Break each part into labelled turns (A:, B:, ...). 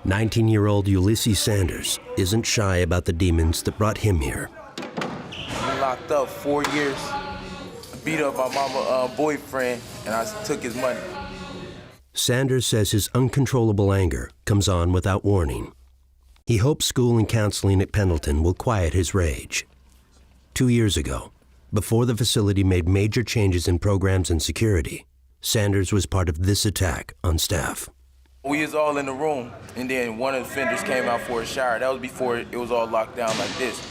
A: 19-year-old Ulysses Sanders isn't shy about the demons that brought him here.
B: Been locked up 4 years. Beat up my mama boyfriend, and I took his money.
A: Sanders says his uncontrollable anger comes on without warning. He hopes school and counseling at Pendleton will quiet his rage. 2 years ago, before the facility made major changes in programs and security, Sanders was part of this attack on staff.
B: We was all in the room, and then one of the offenders came out for a shower. That was before it was all locked down like this.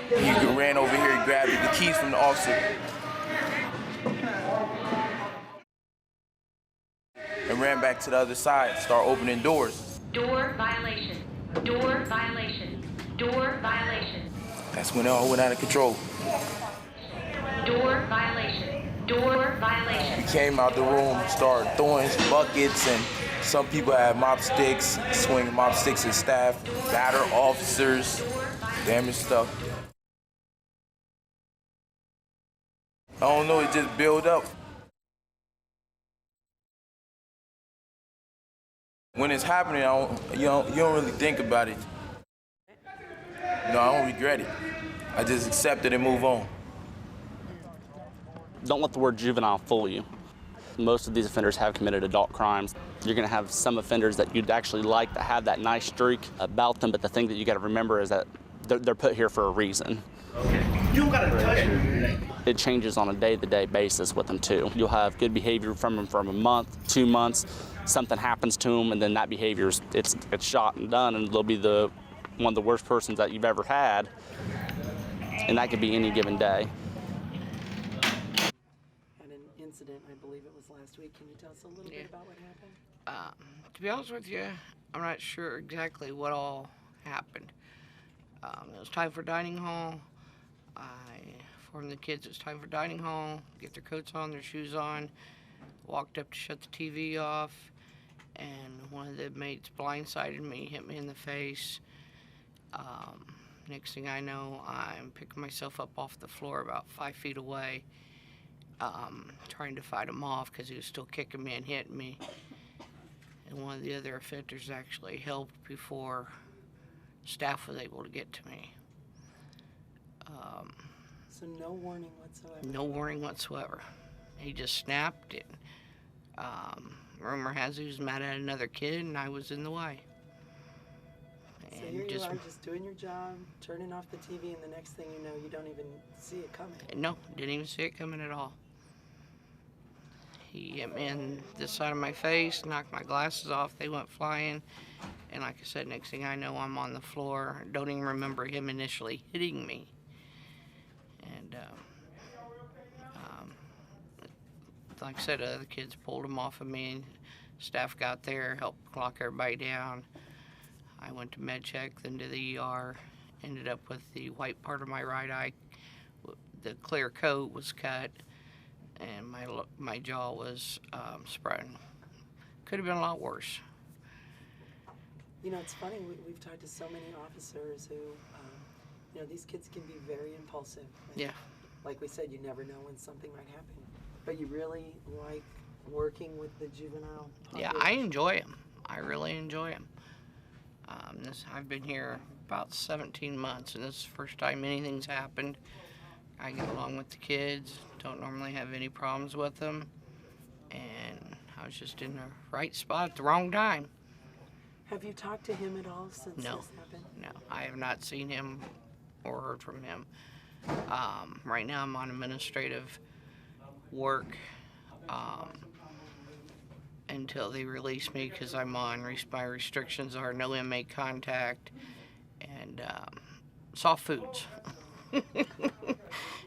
B: He ran over here, he grabbed the keys from the officer, and ran back to the other side, start opening doors.
C: Door violation, door violation, door violation.
B: That's when it all went out of control.
C: Door violation, door violation.
B: He came out the room, started throwing buckets, and some people had mop sticks, swinging mop sticks at staff, batter officers, damage stuff. I don't know, it just built up. When it's happening, you don't really think about it. No, I don't regret it. I just accept it and move on.
D: Don't let the word juvenile fool you. Most of these offenders have committed adult crimes. You're going to have some offenders that you'd actually like to have that nice streak about them, but the thing that you got to remember is that they're put here for a reason.
E: Okay. You don't got to touch me.
D: It changes on a day-to-day basis with them too. You'll have good behavior from them from a month, 2 months. Something happens to them, and then that behavior's it's shot and done, and they'll be one of the worst persons that you've ever had, and that could be any given day.
F: Had an incident, I believe it was last week. Can you tell us a little bit about what happened?
G: To be honest with you, I'm not sure exactly what all happened. It was time for dining hall. I informed the kids it was time for dining hall, get their coats on, their shoes on, walked up to shut the TV off, and one of the mates blindsided me, hit me in the face. Next thing I know, I'm picking myself up off the floor about 5 feet away, trying to fight him off because he was still kicking me and hitting me. And one of the other offenders actually helped before staff was able to get to me.
F: So no warning whatsoever?
G: No warning whatsoever. He just snapped it. Rumor has he was mad at another kid, and I was in the way.
F: So here you are just doing your job, turning off the TV, and the next thing you know, you don't even see it coming.
G: No, didn't even see it coming at all. He hit me in this side of my face, knocked my glasses off, they went flying. And like I said, next thing I know, I'm on the floor. Don't even remember him initially hitting me. And like I said, other kids pulled him off of me. Staff got there, helped lock everybody down. I went to med check, then to the ER. Ended up with the white part of my right eye. The clear coat was cut, and my jaw was spread. Could have been a lot worse.
F: You know, it's funny, we've talked to so many officers who, you know, these kids can be very impulsive.
G: Yeah.
F: Like we said, you never know when something might happen. But you really like working with the juvenile population?
G: Yeah, I enjoy them. I really enjoy them. I've been here about 17 months, and this is the first time anything's happened. I get along with the kids, don't normally have any problems with them, and I was just in the right spot at the wrong time.
F: Have you talked to him at all since this happened?
G: No, I have not seen him or heard from him. Right now I'm on administrative work until they release me, because I'm on, my restrictions are no inmate contact and soft foods.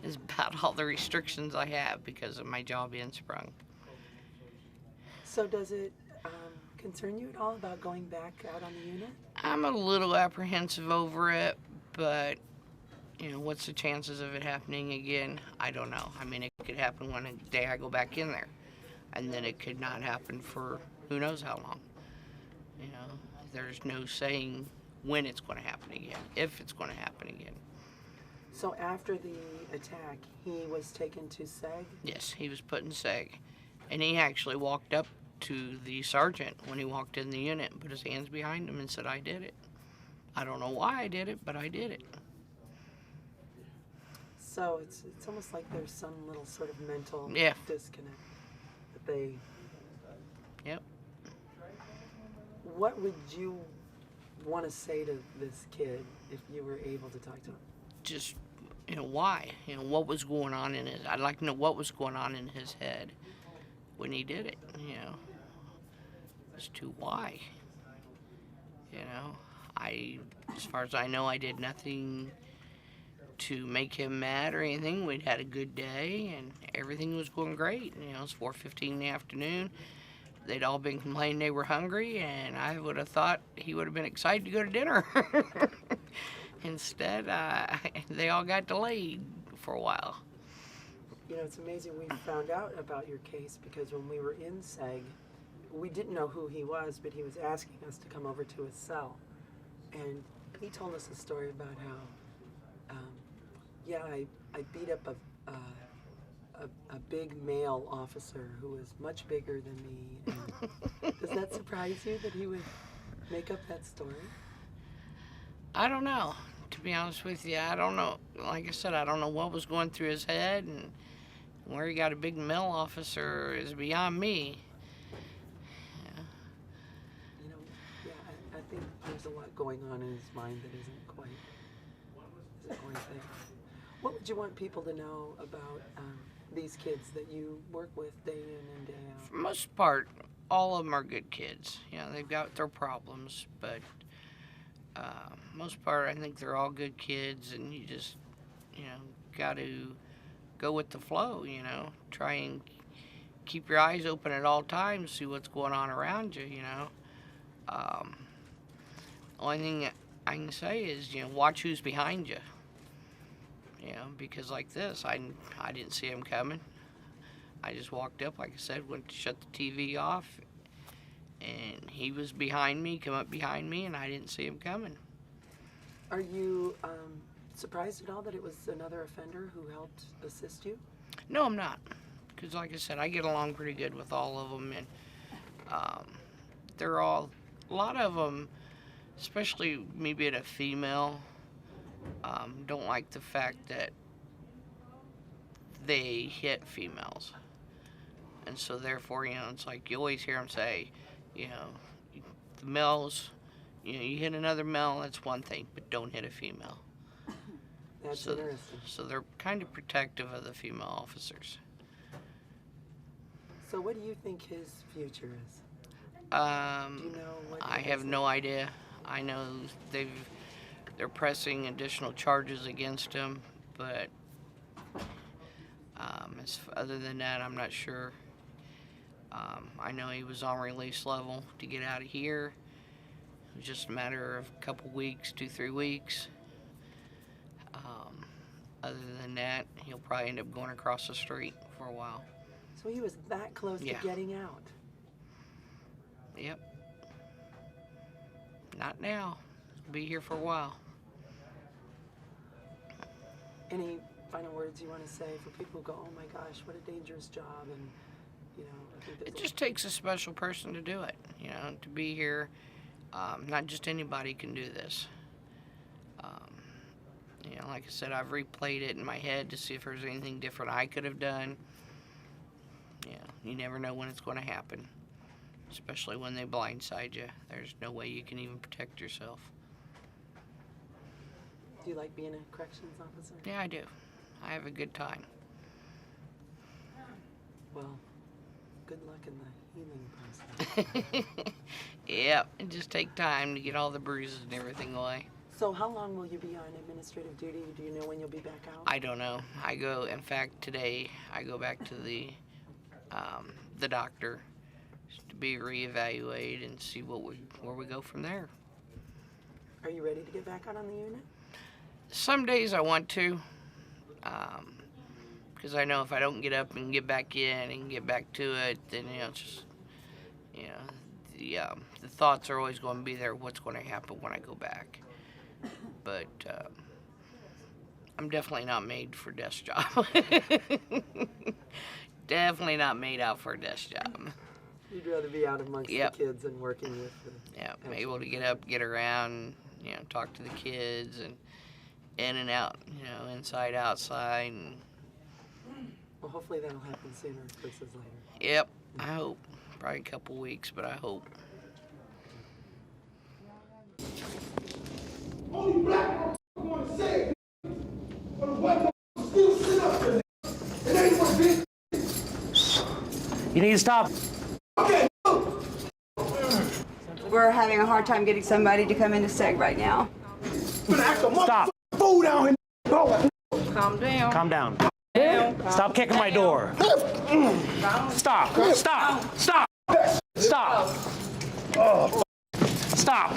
G: Is about all the restrictions I have because of my job being sprung.
F: So does it concern you at all about going back out on the unit?
G: I'm a little apprehensive over it, but you know, what's the chances of it happening again? I don't know. I mean, it could happen one day I go back in there, and then it could not happen for who knows how long. You know, there's no saying when it's going to happen again, if it's going to happen again.
F: So after the attack, he was taken to SEG?
G: Yes, he was put in seg. And he actually walked up to the sergeant when he walked in the unit and put his hands behind him and said, "I did it. I don't know why I did it, but I did it."
F: So it's almost like there's some little sort of mental
G: Yeah.
F: disconnect that they.
G: Yep.
F: What would you want to say to this kid if you were able to talk to him?
G: Just, why? What was going on in his... I'd like to know what was going on in his head when he did it, as to why. As far as I know, I did nothing to make him mad or anything. We'd had a good day and everything was going great. It was 4:15 in the afternoon. They'd all been complaining they were hungry, and I would have thought he would have been excited to go to dinner. Instead, they all got delayed for a while.
F: It's amazing we found out about your case because when we were in SEG, we didn't know who he was, but he was asking us to come over to his cell. And he told us a story about how, I beat up a big male officer who was much bigger than me. And does that surprise you that he would make up that story?
G: I don't know. To be honest with you, I don't know. Like I said, I don't know what was going through his head, and where he got a big male officer is beyond me.
F: I think there's a lot going on in his mind that isn't quite there. What would you want people to know about these kids that you work with day in and day out?
G: For the most part, all of them are good kids. They've got their problems, but most part, I think they're all good kids, and you just, got to go with the flow, try and keep your eyes open at all times, see what's going on around you, Only thing I can say is, watch who's behind you, because like this, I didn't see him coming. I just walked up, like I said, went to shut the TV off, and he was behind me, come up behind me, and I didn't see him coming.
F: Are you surprised at all that it was another offender who helped assist you?
G: No, I'm not. Because like I said, I get along pretty good with all of them. And they're all, a lot of them, especially me being a female, don't like the fact that they hit females. And so therefore, it's like you always hear them say, the males, you hit another male, that's one thing, but don't hit a female.
F: That's interesting.
G: So they're kind of protective of the female officers.
F: So what do you think his future is? Do you know what
G: I
F: he
G: have
F: has
G: no
F: left?
G: idea. I know they're pressing additional charges against him, but other than that, I'm not sure. I know he was on release level to get out of here. It was just a matter of a couple weeks, 2-3 weeks. Other than that, he'll probably end up going across the street for a while.
F: So he was that close
G: Yeah.
F: to getting out.
G: Yep. Not now. He'll be here for a while.
F: Any final words you want to say for people who go, oh my gosh, what a dangerous job, and I think
G: It just takes a special person to do it, to be here. Not just anybody can do this. Like I said, I've replayed it in my head to see if there's anything different I could have done. You never know when it's going to happen, especially when they blindside you. There's no way you can even protect yourself.
F: Do you like being a corrections officer?
G: Yeah, I do. I have a good time.
F: Well, good luck in the healing process.
G: Yep, it just take time to get all the bruises and everything away.
F: So how long will you be on administrative duty? Do you know when you'll be back out?
G: I don't know. In fact, today I go back to the doctor to be reevaluated and see where we go from there.
F: Are you ready to get back out on the unit?
G: Some days I want to, because I know if I don't get up and get back in and get back to it, then it's just the thoughts are always going to be there. What's going to happen when I go back? But I'm definitely not made for desk job. Definitely not made out for a desk job.
F: You'd rather be out amongst
G: Yep.
F: the kids and working with the...
G: Yeah, I'm able to get up, get around, you know, talk to the kids, and in and out, you know, inside, outside, and
F: Well, hopefully that'll happen sooner versus later.
G: yep, I hope. Probably a couple weeks, but I hope.
H: Only black want to say it. But the white still sit up there. It ain't what it is.
I: You need to stop.
H: Okay.
J: We're having a hard time getting somebody to come into SEG right now.
I: Stop.
H: Fool down here. Oh.
G: Calm down.
I: Calm down. Stop kicking my door. Stop. Stop. Stop. Stop. Stop.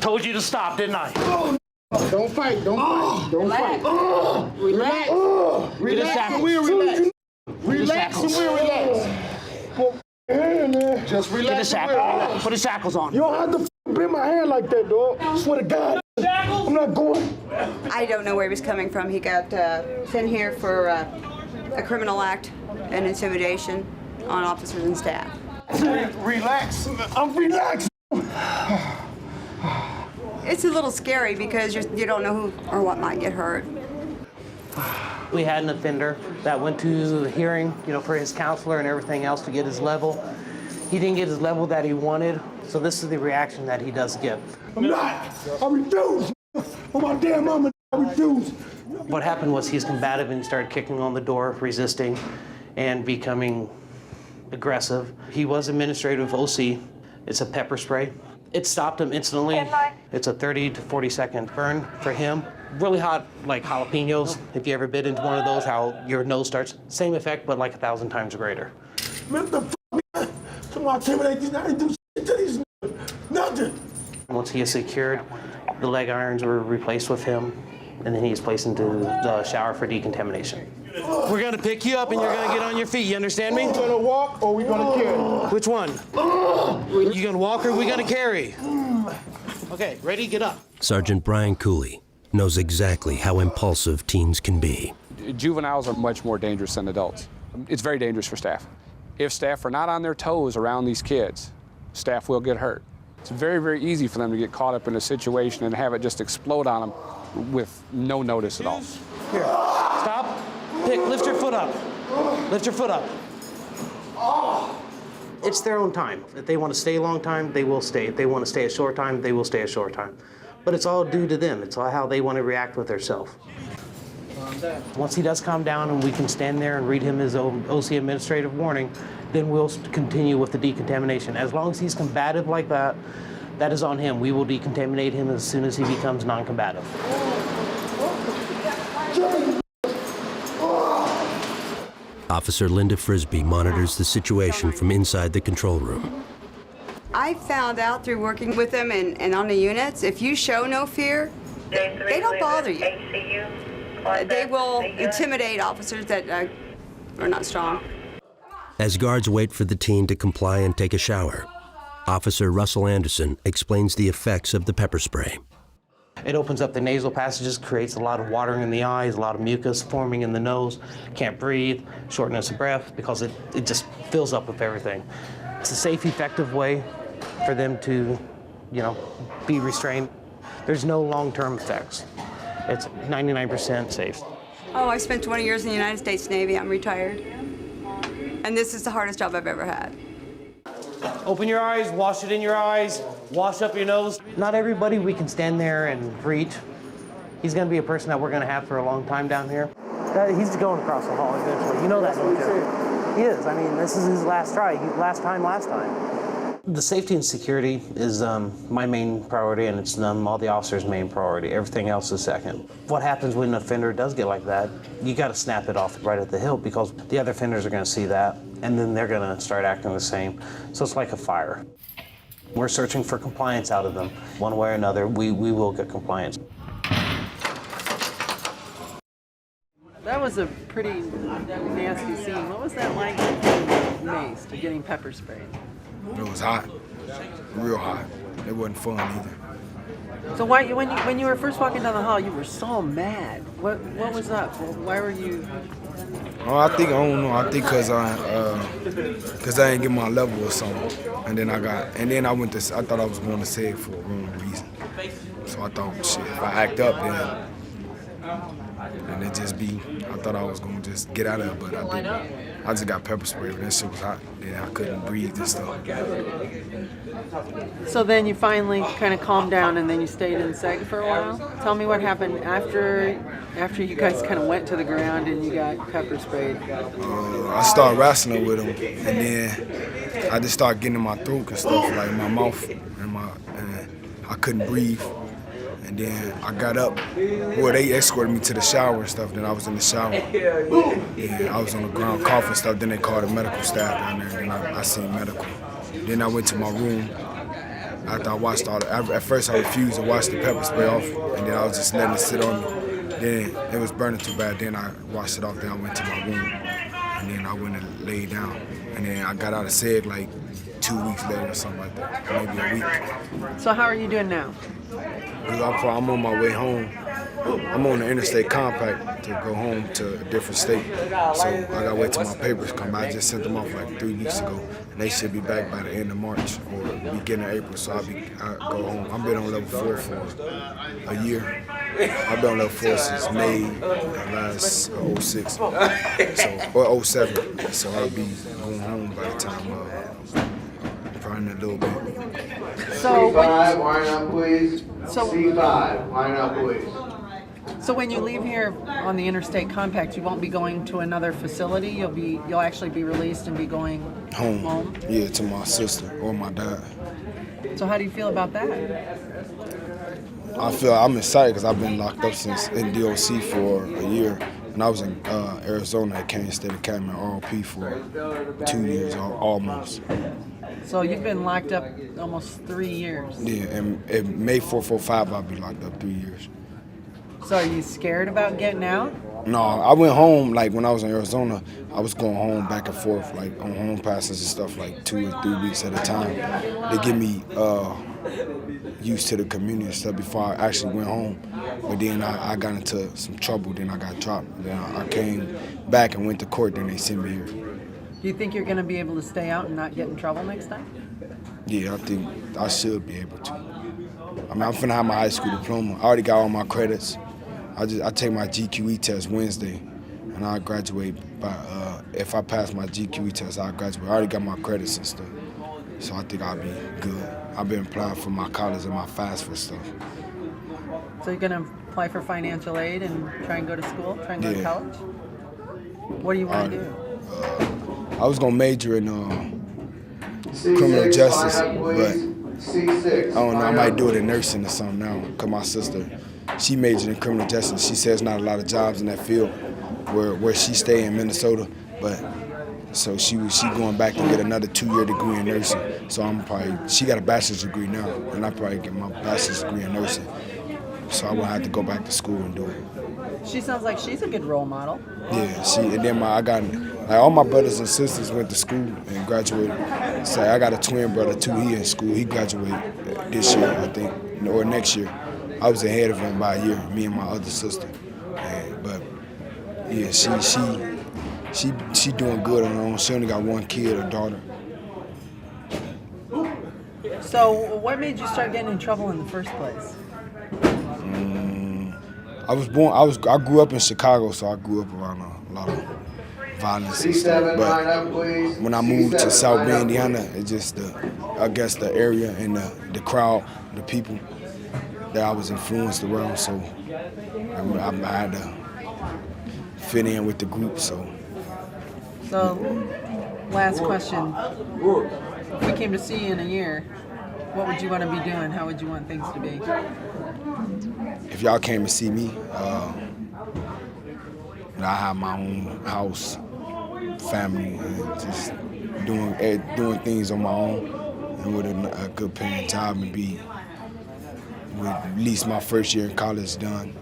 I: Told you to stop, didn't I?
H: Don't fight. Don't fight. Don't fight.
J: Relax.
H: Relax and we'll relax. Relax and we'll relax. Put your hand there. Just
I: Get the
H: relax.
I: shackles. Put the shackles on.
H: You don't have to bend my hand like that, dog. I swear to God. I'm not going.
J: I don't know where he was coming from. He got sent here for a criminal act and intimidation on officers and staff.
H: Relax. I'm relaxed.
J: It's a little scary because you don't know who or what might get hurt.
I: We had an offender that went to the hearing, for his counselor and everything else to get his level. He didn't get his level that he wanted, so this is the reaction that he does get.
H: I'm not. I refuse. Oh, my damn mama, I refuse.
I: What happened was he's combative and he started kicking on the door, resisting, and becoming aggressive. He was administrative OC. It's a pepper spray. It stopped him instantly. It's a 30 to 40 second burn for him. Really hot, like jalapenos. If you ever bit into one of those, how your nose starts. Same effect, but like 1,000 times greater.
H: Man, the f***, come on, intimidate these, I didn't do shit to these nothing.
I: Once he is secured, the leg irons were replaced with him, and then he is placed into the shower for decontamination. We're gonna pick you up and you're gonna get on your feet, you understand me?
H: We gonna walk or we gonna carry?
I: Which one? You gonna walk or we gonna carry? Okay, ready, get up.
A: Sergeant Brian Cooley knows exactly how impulsive teens can be.
K: Juveniles are much more dangerous than adults. It's very dangerous for staff. If staff are not on their toes around these kids, staff will get hurt. It's very, very easy for them to get caught up in a situation and have it just explode on them with no notice at all.
I: Here, stop, pick, lift your foot up. Lift your foot up. It's their own time. If they want to stay a long time, they will stay. If they want to stay a short time, they will stay a short time. But it's all due to them. It's all how they want to react with themselves. Once he does calm down and we can stand there and read him his OC administrative warning, then we'll continue with the decontamination. As long as he's combative like that, that is on him. We will decontaminate him as soon as he becomes non-combative.
A: Officer Linda Frisbee monitors the situation from inside the control room.
J: I found out through working with them and on the units, if you show no fear, they don't bother you. They will intimidate officers that are not strong.
A: As guards wait for the teen to comply and take a shower, Officer Russell Anderson explains the effects of the pepper spray.
I: It opens up the nasal passages, creates a lot of watering in the eyes, a lot of mucus forming in the nose, can't breathe, shortness of breath, because it just fills up with everything. It's a safe, effective way for them to, be restrained. There's no long-term effects. It's 99% safe.
J: Oh, I spent 20 years in the United States Navy. I'm retired. And this is the hardest job I've ever had.
I: Open your eyes, wash it in your eyes, wash up your nose. Not everybody we can stand there and reach. He's gonna be a person that we're gonna have for a long time down here. He's going across the hall eventually. You know that, don't you? He is. I mean, this is his last try. Last time. The safety and security is my main priority, and it's all the officers' main priority. Everything else is second. What happens when an offender does get like that, you gotta snap it off right at the hilt, because the other offenders are gonna see that, and then they're gonna start acting the same. So it's like a fire. We're searching for compliance out of them. One way or another, we will get compliance.
F: That was a pretty nasty scene. What was that like getting maced or getting pepper sprayed?
L: It was hot, real hot. it wasn't fun either.
F: So why, when you were first walking down the hall, you were so mad. What was up? Why were you?
L: Oh, I don't know. I think cause I didn't get my level or something, and then I went to. I thought I was going to SEG for a wrong reason. So I thought, shit, if I act up, then it just be. I thought I was gonna just get out of it, but I didn't. I just got pepper spray. That shit was hot. Then I couldn't breathe and stuff.
F: So then you finally kind of calmed down, and then you stayed in SEG for a while. Tell me what happened after you guys kind of went to the ground and you got pepper sprayed.
L: I started wrestling with him, and then I just started getting in my throat and stuff, like my mouth, and I couldn't breathe. And then I got up. Well, they escorted me to the shower and stuff. Then I was in the shower. And I was on the ground coughing and stuff. Then they called the medical staff down there. Then I seen medical. Then I went to my room. After I watched at first I refused to wash the pepper spray off. And then I was just letting it sit on me. Then it was burning too bad. Then I washed it off. Then I went to my room. And then I went and laid down. And then I got out of SEG like 2 weeks later or something like that. Maybe a week.
F: So how are you doing now?
L: Because I'm on my way home. I'm on the interstate compact to go home to a different state. So I got to wait till my papers come. I just sent them off like 3 weeks ago. And they should be back by the end of March or beginning of April. So I go home. I've been on level 4 for a year. I've been on level 4 since May last 06. Or 07. So I'll be going home by the time probably in a little bit.
F: So
H: C5, line up, please. C5, line up, please.
F: So when you leave here on the interstate compact, you won't be going to another facility. You'll actually be released and be going home.
L: Yeah, to my sister or my dad.
F: So how do you feel about that?
L: I'm excited because I've been locked up since in DOC for a year. And I was in Arizona at Kansas State Academy ROP for 2 years almost.
F: So you've been locked up almost 3 years.
L: Yeah, and May 445 I'll be locked up 3 years.
F: So are you scared about getting out?
L: No, I went home, like when I was in Arizona, I was going home back and forth, like on home passes and stuff, like 2 or 3 weeks at a time. They get me used to the community and stuff before I actually went home. But then I got into some trouble, then I got dropped. Then I came back and went to court, then they sent me here.
F: Do you think you're going to be able to stay out and not get in trouble next time?
L: Yeah, I think I should be able to. I mean, I'm finna have my high school diploma. I already got all my credits. I take my GQE test Wednesday, and I graduate by. If I pass my GQE test, I'll graduate. I already got my credits and stuff, so I think I'll be good. I've been applying for my college and my FAFSA stuff.
F: So you're gonna apply for financial aid and try and go to school, try and go to college? What do you want to do?
L: I was gonna major in criminal justice, but I don't know. I might do it in nursing or something now. Cause my sister, she majored in criminal justice. She says not a lot of jobs in that field where she stay in Minnesota, but so she going back to get another 2-year degree in nursing. So she got a bachelor's degree now, and I probably get my bachelor's degree in nursing. So I will have to go back to school and do it.
F: She sounds like she's a good role model.
L: Yeah, and then I got all my brothers and sisters went to school and graduated. So I got a twin brother too. He in school. He graduated this year, I think, or next year. I was ahead of him by a year. Me and my other sister. But yeah, she doing good on her own. She only got one kid, a daughter.
F: So what made you start getting in trouble in the first place?
L: I grew up in Chicago, so I grew up around a lot of violence and stuff. But when I moved to South Bend, Indiana, it's just I guess the area and the crowd, the people that I was influenced around. So I had to fit in with the group. So
F: last question: if we came to see you in a year, what would you want to be doing? How would you want things to be?
L: If y'all came to see me, I have my own house, family, and just doing things on my own, and with a good paying job, and be with at least my first year in college done,